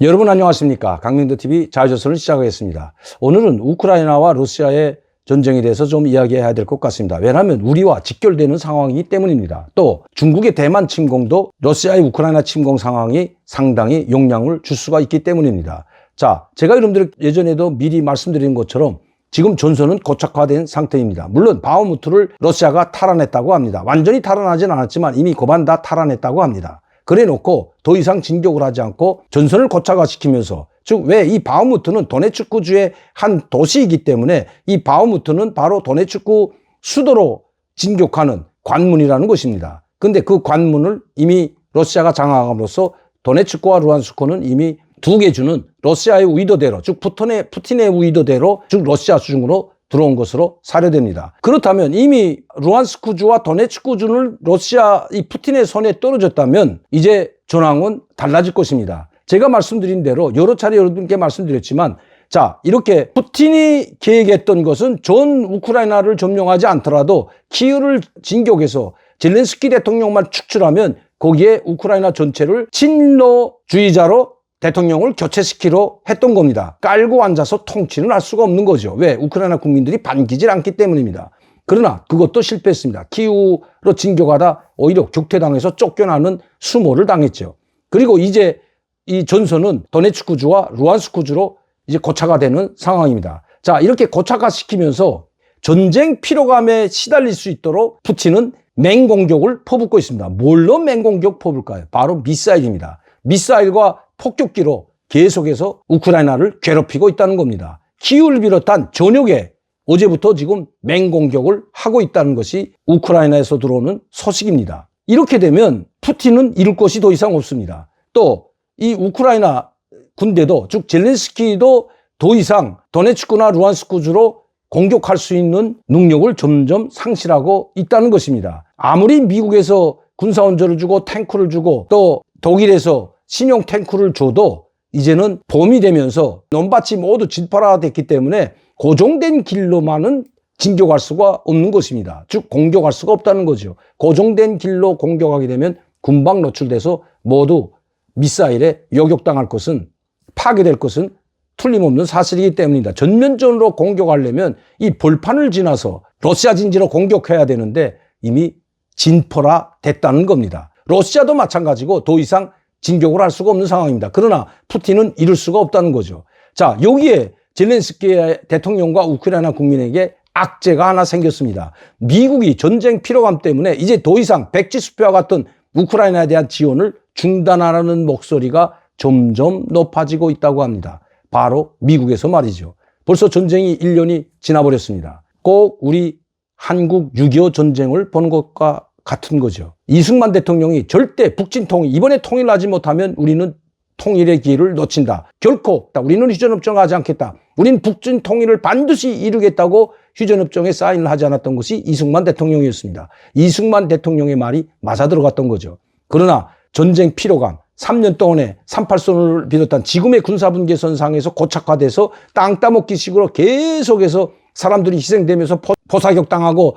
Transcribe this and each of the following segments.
여러분 안녕하십니까. 강민도TV 자유조선을 시작하겠습니다. 오늘은 우크라이나와 러시아의 전쟁에 대해서 좀 이야기해야 될 것 같습니다. 왜냐하면 우리와 직결되는 상황이기 때문입니다. 또 중국의 대만 침공도 러시아의 우크라이나 침공 상황이 상당히 영향을 줄 수가 있기 때문입니다. 자, 제가 여러분들 예전에도 미리 말씀드린 것처럼 지금 전선은 고착화된 상태입니다. 물론 바흐무트를 러시아가 탈환했다고 합니다. 완전히 탈환하진 않았지만 이미 고반 다 탈환했다고 합니다. 그래 놓고 더 이상 진격을 하지 않고 전선을 고착화시키면서, 즉 왜 이 바흐무트는 도네츠크주의 한 도시이기 때문에 이 바흐무트는 바로 도네츠크 수도로 진격하는 관문이라는 것입니다. 근데 그 관문을 이미 러시아가 장악함으로써 도네츠크와 루안스크는 이미 두 개 주는 러시아의 의도대로, 즉 푸틴의 의도대로, 즉 러시아 수중으로 들어온 것으로 사료됩니다. 그렇다면 이미 루안스크주와 도네츠크주는 러시아 이 푸틴의 손에 떨어졌다면 이제 전황은 달라질 것입니다. 제가 말씀드린 대로 여러 차례 여러분께 말씀드렸지만, 자, 이렇게 푸틴이 계획했던 것은 전 우크라이나를 점령하지 않더라도 키이우를 진격해서 젤렌스키 대통령만 축출하면 거기에 우크라이나 전체를 친러주의자로 대통령을 교체시키려 했던 겁니다. 깔고 앉아서 통치는 할 수가 없는 거죠. 왜? 우크라이나 국민들이 반기질 않기 때문입니다. 그러나 그것도 실패했습니다. 키이우로 진격하다 오히려 격퇴당해서 쫓겨나는 수모를 당했죠. 그리고 이제 이 전선은 도네츠크주와 루안스크주로 이제 고착화 되는 상황입니다. 자, 이렇게 고착화시키면서 전쟁 피로감에 시달릴 수 있도록 푸틴은 맹공격을 퍼붓고 있습니다. 뭘로 맹공격 퍼볼까요? 바로 미사일입니다. 미사일과 폭격기로 계속해서 우크라이나를 괴롭히고 있다는 겁니다. 키이우를 비롯한 전역에 어제부터 지금 맹공격을 하고 있다는 것이 우크라이나에서 들어오는 소식입니다. 이렇게 되면 푸틴은 잃을 것이 더 이상 없습니다. 또 이 우크라이나 군대도, 즉 젤렌스키도 더 이상 도네츠크나 루안스크주로 공격할 수 있는 능력을 점점 상실하고 있다는 것입니다. 아무리 미국에서 군사원조를 주고 탱크를 주고 또 독일에서 신형 탱크를 줘도 이제는 봄이 되면서 논밭이 모두 질파화됐기 때문에 고정된 길로만은 진격할 수가 없는 것입니다. 즉 공격할 수가 없다는 거죠. 고정된 길로 공격하게 되면 금방 노출돼서 모두 미사일에 요격당할 것은, 파괴될 것은 틀림없는 사실이기 때문입니다. 전면전으로 공격하려면 이 벌판을 지나서 러시아 진지로 공격해야 되는데 이미 진포라 됐다는 겁니다. 러시아도 마찬가지고 더 이상 진격을 할 수가 없는 상황입니다. 그러나 푸틴은 이룰 수가 없다는 거죠. 자, 여기에 젤렌스키 대통령과 우크라이나 국민에게 악재가 하나 생겼습니다. 미국이 전쟁 피로감 때문에 이제 더 이상 백지수표와 같은 우크라이나에 대한 지원을 중단하라는 목소리가 점점 높아지고 있다고 합니다. 바로 미국에서 말이죠. 벌써 전쟁이 1년이 지나버렸습니다. 꼭 우리 한국 6.25 전쟁을 보는 것과 같은 거죠. 이승만 대통령이 절대 북진 통일, 이번에 통일하지 못하면 우리는 통일의 기회를 놓친다. 결코 우리는 휴전협정을 하지 않겠다. 우리는 북진 통일을 반드시 이루겠다고 휴전협정에 사인을 하지 않았던 것이 이승만 대통령이었습니다. 이승만 대통령의 말이 맞아 들어갔던 거죠. 그러나 전쟁 피로감, 3년 동안에 38선을 비롯한 지금의 군사분계선상에서 고착화돼서 땅 따먹기 식으로 계속해서 사람들이 희생되면서 포사격 당하고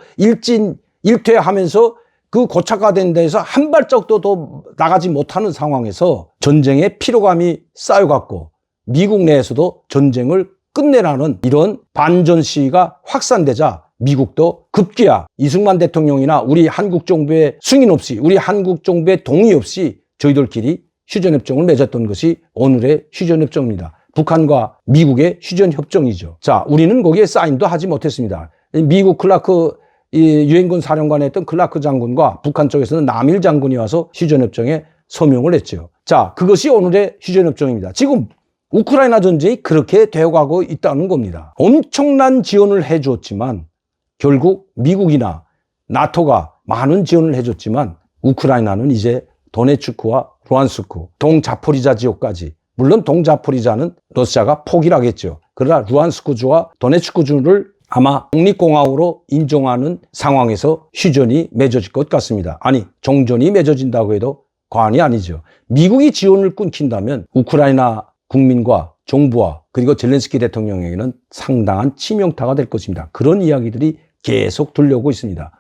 일퇴하면서 그 고착화된 데에서 한 발짝도 더 나가지 못하는 상황에서 전쟁의 피로감이 쌓여갖고 미국 내에서도 전쟁을 끝내라는 이런 반전 시위가 확산되자 미국도 급기야 이승만 대통령이나 우리 한국 정부의 승인 없이, 우리 한국 정부의 동의 없이 저희들끼리 휴전협정을 맺었던 것이 오늘의 휴전협정입니다. 북한과 미국의 휴전협정이죠. 자, 우리는 거기에 사인도 하지 못했습니다. 미국 클라크 유엔군 사령관에 했던 클라크 장군과 북한 쪽에서는 남일 장군이 와서 휴전협정에 서명을 했죠. 자, 그것이 오늘의 휴전협정입니다. 지금 우크라이나 전쟁이 그렇게 되어가고 있다는 겁니다. 엄청난 지원을 해줬지만 결국 미국이나 나토가 많은 지원을 해줬지만 우크라이나는 이제 도네츠크와 루안스크, 동자포리자 지역까지, 물론 동자포리자는 러시아가 포기를 하겠죠. 그러나 루안스크주와 도네츠크주를 아마 독립공화국으로 인정하는 상황에서 휴전이 맺어질 것 같습니다. 아니, 종전이 맺어진다고 해도 과언이 아니죠. 미국이 지원을 끊긴다면 우크라이나 국민과 정부와 그리고 젤렌스키 대통령에게는 상당한 치명타가 될 것입니다. 그런 이야기들이 계속 들려오고 있습니다.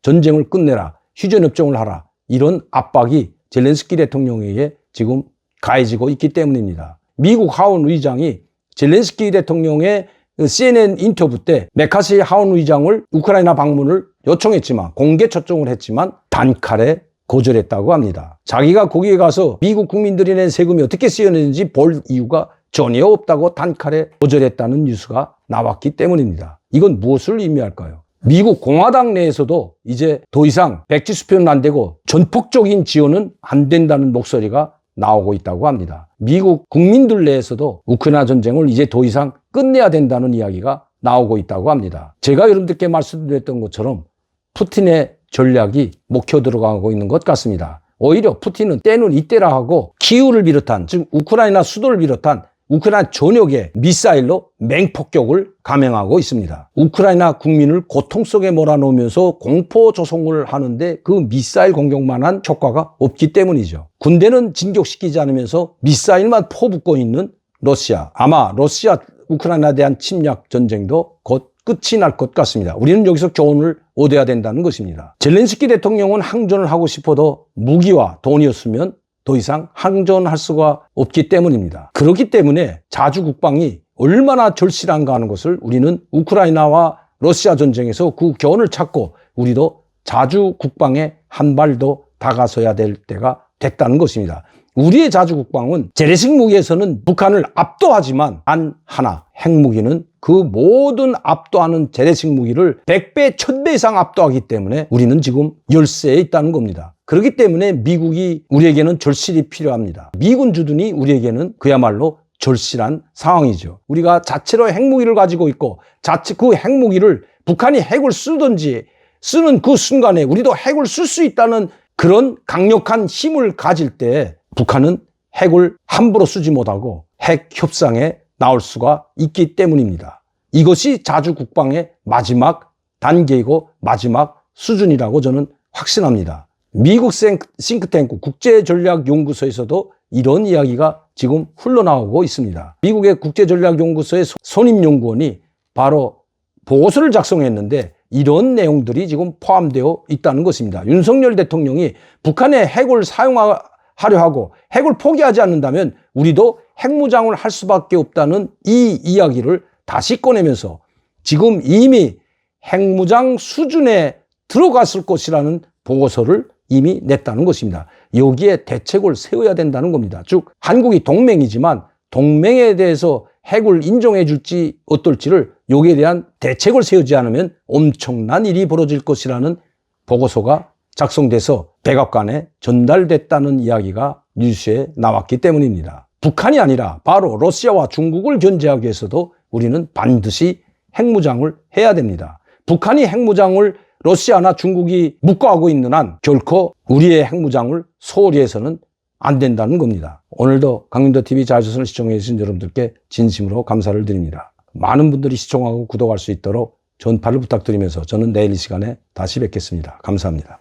전쟁을 끝내라, 휴전협정을 하라, 이런 압박이 젤렌스키 대통령에게 지금 가해지고 있기 때문입니다. 미국 하원 의장이 젤렌스키 대통령의 CNN 인터뷰 때 메카시 하원 의장을 우크라이나 방문을 요청했지만, 공개 초청을 했지만 단칼에 거절했다고 합니다. 자기가 거기에 가서 미국 국민들이 낸 세금이 어떻게 쓰였는지 볼 이유가 전혀 없다고 단칼에 거절했다는 뉴스가 나왔기 때문입니다. 이건 무엇을 의미할까요? 미국 공화당 내에서도 이제 더 이상 백지 수표는 안 되고 전폭적인 지원은 안 된다는 목소리가 나오고 있다고 합니다. 미국 국민들 내에서도 우크라이나 전쟁을 이제 더 이상 끝내야 된다는 이야기가 나오고 있다고 합니다. 제가 여러분들께 말씀드렸던 것처럼 푸틴의 전략이 먹혀 들어가고 있는 것 같습니다. 오히려 푸틴은 때는 이때라 하고 키우를 비롯한, 즉 우크라이나 수도를 비롯한 우크라이나 전역에 미사일로 맹폭격을 감행하고 있습니다. 우크라이나 국민을 고통 속에 몰아넣으면서 공포 조성을 하는데 그 미사일 공격만한 효과가 없기 때문이죠. 군대는 진격시키지 않으면서 미사일만 퍼붓고 있는 러시아. 아마 러시아 우크라이나에 대한 침략 전쟁도 곧 끝이 날 것 같습니다. 우리는 여기서 교훈을 얻어야 된다는 것입니다. 젤렌스키 대통령은 항전을 하고 싶어도 무기와 돈이 없으면 더 이상 항전할 수가 없기 때문입니다. 그렇기 때문에 자주 국방이 얼마나 절실한가 하는 것을 우리는 우크라이나와 러시아 전쟁에서 그 교훈을 찾고 우리도 자주 국방에 한 발 더 다가서야 될 때가 됐다는 것입니다. 우리의 자주 국방은 재래식 무기에서는 북한을 압도하지만 단 하나, 핵무기는 그 모든 압도하는 재래식 무기를 100배, 1000배 이상 압도하기 때문에 우리는 지금 열세에 있다는 겁니다. 그렇기 때문에 미국이 우리에게는 절실히 필요합니다. 미군 주둔이 우리에게는 그야말로 절실한 상황이죠. 우리가 자체로 핵무기를 가지고 있고 자체 그 핵무기를 북한이 핵을 쓰든지 쓰는 그 순간에 우리도 핵을 쓸 수 있다는 그런 강력한 힘을 가질 때 북한은 핵을 함부로 쓰지 못하고 핵 협상에 나올 수가 있기 때문입니다. 이것이 자주 국방의 마지막 단계이고 마지막 수준이라고 저는 확신합니다. 미국 싱크탱크 국제전략연구소에서도 이런 이야기가 지금 흘러나오고 있습니다. 미국의 국제전략연구소의 선임연구원이 바로 보고서를 작성했는데 이런 내용들이 지금 포함되어 있다는 것입니다. 윤석열 대통령이 북한의 핵을 사용하려 하고 핵을 포기하지 않는다면 우리도 핵무장을 할 수밖에 없다는 이 이야기를 다시 꺼내면서 지금 이미 핵무장 수준에 들어갔을 것이라는 보고서를 이미 냈다는 것입니다. 여기에 대책을 세워야 된다는 겁니다. 즉 한국이 동맹이지만 동맹에 대해서 핵을 인정해 줄지 어떨지를 여기에 대한 대책을 세우지 않으면 엄청난 일이 벌어질 것이라는 보고서가 작성돼서 백악관에 전달됐다는 이야기가 뉴스에 나왔기 때문입니다. 북한이 아니라 바로 러시아와 중국을 견제하기 위해서도 우리는 반드시 핵무장을 해야 됩니다. 북한이 핵무장을 러시아나 중국이 묵과하고 있는 한 결코 우리의 핵무장을 소홀히 해서는 안 된다는 겁니다. 오늘도 강민도TV 자유조선을 시청해 주신 여러분들께 진심으로 감사를 드립니다. 많은 분들이 시청하고 구독할 수 있도록 전파를 부탁드리면서 저는 내일 이 시간에 다시 뵙겠습니다. 감사합니다.